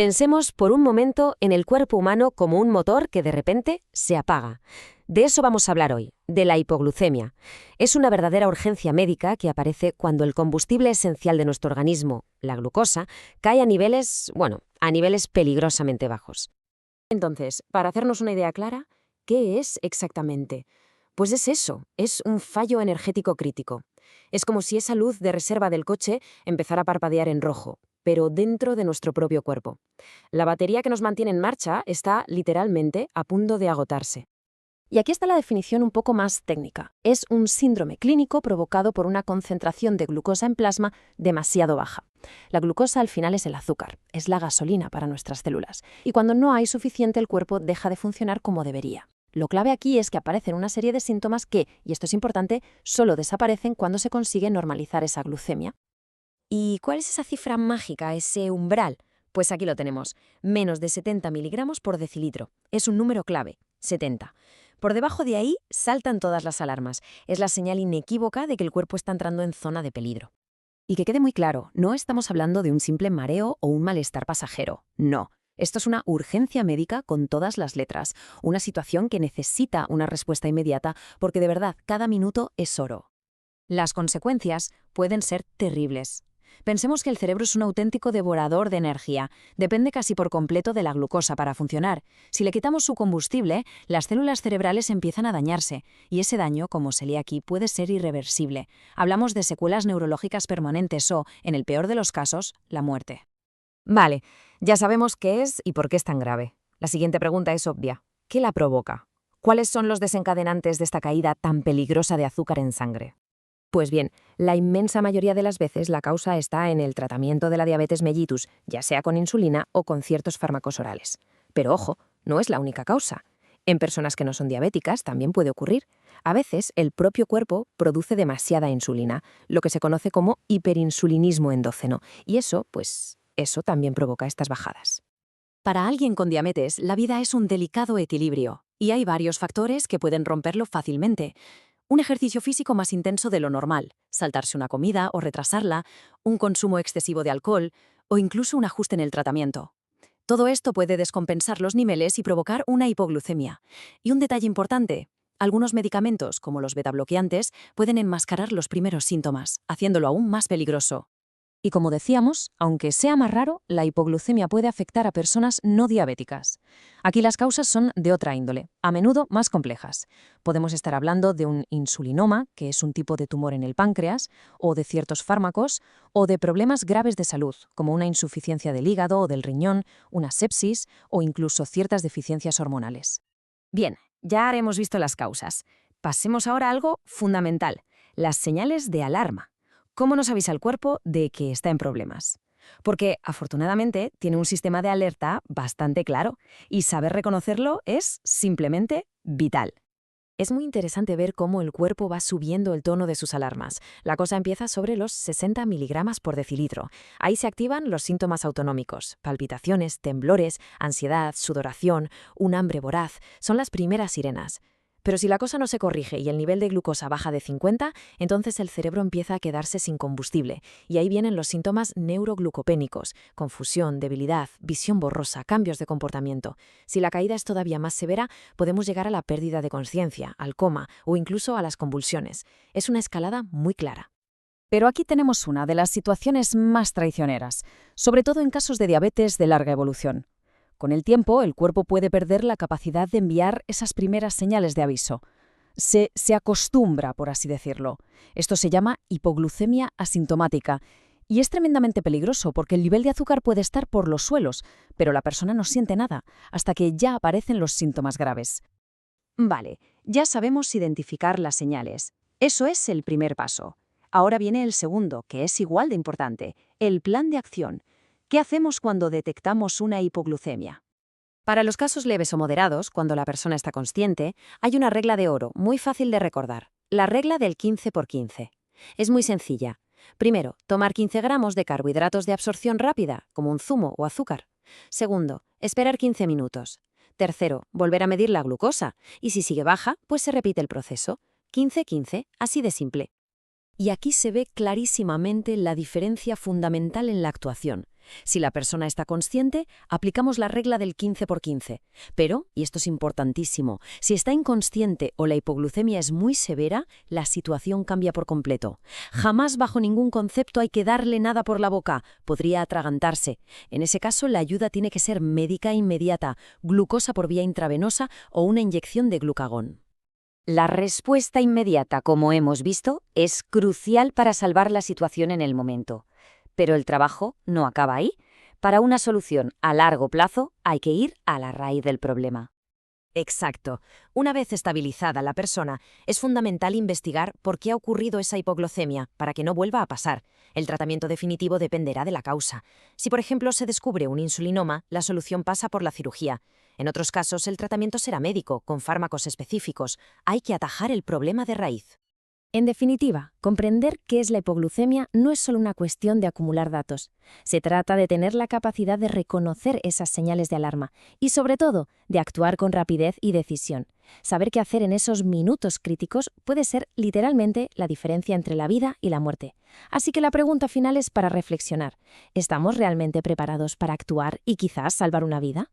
Pensemos por un momento en el cuerpo humano como un motor que de repente se apaga. De eso vamos a hablar hoy, de la hipoglucemia. Es una verdadera urgencia médica que aparece cuando el combustible esencial de nuestro organismo, la glucosa, cae a niveles peligrosamente bajos. Entonces, para hacernos una idea clara, ¿qué es exactamente? Pues es eso, es un fallo energético crítico. Es como si esa luz de reserva del coche empezara a parpadear en rojo, pero dentro de nuestro propio cuerpo. La batería que nos mantiene en marcha está literalmente a punto de agotarse. Y aquí está la definición un poco más técnica. Es un síndrome clínico provocado por una concentración de glucosa en plasma demasiado baja. La glucosa al final es el azúcar, es la gasolina para nuestras células. Y cuando no hay suficiente, el cuerpo deja de funcionar como debería. Lo clave aquí es que aparecen una serie de síntomas que, y esto es importante, solo desaparecen cuando se consigue normalizar esa glucemia. ¿Y cuál es esa cifra mágica, ese umbral? Pues aquí lo tenemos, menos de 70 miligramos por decilitro. Es un número clave, 70. Por debajo de ahí saltan todas las alarmas. Es la señal inequívoca de que el cuerpo está entrando en zona de peligro. Y que quede muy claro, no estamos hablando de un simple mareo o un malestar pasajero. No. Esto es una urgencia médica con todas las letras, una situación que necesita una respuesta inmediata porque de verdad cada minuto es oro. Las consecuencias pueden ser terribles. Pensemos que el cerebro es un auténtico devorador de energía. Depende casi por completo de la glucosa para funcionar. Si le quitamos su combustible, las células cerebrales empiezan a dañarse. Y ese daño, como se lee aquí, puede ser irreversible. Hablamos de secuelas neurológicas permanentes o, en el peor de los casos, la muerte. Vale, ya sabemos qué es y por qué es tan grave. La siguiente pregunta es obvia. ¿Qué la provoca? ¿Cuáles son los desencadenantes de esta caída tan peligrosa de azúcar en sangre? Pues bien, la inmensa mayoría de las veces la causa está en el tratamiento de la diabetes mellitus, ya sea con insulina o con ciertos fármacos orales. Pero ojo, no es la única causa. En personas que no son diabéticas también puede ocurrir. A veces el propio cuerpo produce demasiada insulina, lo que se conoce como hiperinsulinismo endógeno, y eso también provoca estas bajadas. Para alguien con diabetes, la vida es un delicado equilibrio, y hay varios factores que pueden romperlo fácilmente. Un ejercicio físico más intenso de lo normal, saltarse una comida o retrasarla, un consumo excesivo de alcohol o incluso un ajuste en el tratamiento. Todo esto puede descompensar los niveles y provocar una hipoglucemia. Y un detalle importante, algunos medicamentos, como los betabloqueantes, pueden enmascarar los primeros síntomas, haciéndolo aún más peligroso. Y como decíamos, aunque sea más raro, la hipoglucemia puede afectar a personas no diabéticas. Aquí las causas son de otra índole, a menudo más complejas. Podemos estar hablando de un insulinoma, que es un tipo de tumor en el páncreas, o de ciertos fármacos, o de problemas graves de salud, como una insuficiencia del hígado o del riñón, una sepsis o incluso ciertas deficiencias hormonales. Bien, ya hemos visto las causas. Pasemos ahora a algo fundamental, las señales de alarma. ¿Cómo nos avisa el cuerpo de que está en problemas? Porque, afortunadamente, tiene un sistema de alerta bastante claro y saber reconocerlo es simplemente vital. Es muy interesante ver cómo el cuerpo va subiendo el tono de sus alarmas. La cosa empieza sobre los 60 miligramos por decilitro. Ahí se activan los síntomas autonómicos, palpitaciones, temblores, ansiedad, sudoración, un hambre voraz. Son las primeras sirenas. Pero si la cosa no se corrige y el nivel de glucosa baja de 50, entonces el cerebro empieza a quedarse sin combustible. Y ahí vienen los síntomas neuroglucopénicos, confusión, debilidad, visión borrosa, cambios de comportamiento. Si la caída es todavía más severa, podemos llegar a la pérdida de conciencia, al coma o incluso a las convulsiones. Es una escalada muy clara. Pero aquí tenemos una de las situaciones más traicioneras, sobre todo en casos de diabetes de larga evolución. Con el tiempo, el cuerpo puede perder la capacidad de enviar esas primeras señales de aviso. Se acostumbra, por así decirlo. Esto se llama hipoglucemia asintomática y es tremendamente peligroso porque el nivel de azúcar puede estar por los suelos, pero la persona no siente nada hasta que ya aparecen los síntomas graves. Vale, ya sabemos identificar las señales. Eso es el primer paso. Ahora viene el segundo, que es igual de importante, el plan de acción. ¿Qué hacemos cuando detectamos una hipoglucemia? Para los casos leves o moderados, cuando la persona está consciente, hay una regla de oro muy fácil de recordar, la regla del 15 por 15. Es muy sencilla. Primero, tomar 15 gramos de carbohidratos de absorción rápida, como un zumo o azúcar. Segundo, esperar 15 minutos. Tercero, volver a medir la glucosa, y si sigue baja, pues se repite el proceso. 15-15, así de simple. Y aquí se ve clarísimamente la diferencia fundamental en la actuación. Si la persona está consciente, aplicamos la regla del 15 por 15. Pero, y esto es importantísimo, si está inconsciente o la hipoglucemia es muy severa, la situación cambia por completo. Jamás bajo ningún concepto hay que darle nada por la boca, podría atragantarse. En ese caso, la ayuda tiene que ser médica inmediata, glucosa por vía intravenosa o una inyección de glucagón. La respuesta inmediata, como hemos visto, es crucial para salvar la situación en el momento. Pero el trabajo no acaba ahí. Para una solución a largo plazo hay que ir a la raíz del problema. Exacto. Una vez estabilizada la persona, es fundamental investigar por qué ha ocurrido esa hipoglucemia para que no vuelva a pasar. El tratamiento definitivo dependerá de la causa. Si, por ejemplo, se descubre un insulinoma, la solución pasa por la cirugía. En otros casos, el tratamiento será médico, con fármacos específicos. Hay que atajar el problema de raíz. En definitiva, comprender qué es la hipoglucemia no es solo una cuestión de acumular datos. Se trata de tener la capacidad de reconocer esas señales de alarma y, sobre todo, de actuar con rapidez y decisión. Saber qué hacer en esos minutos críticos puede ser literalmente la diferencia entre la vida y la muerte. Así que la pregunta final es para reflexionar. ¿Estamos realmente preparados para actuar y quizás salvar una vida?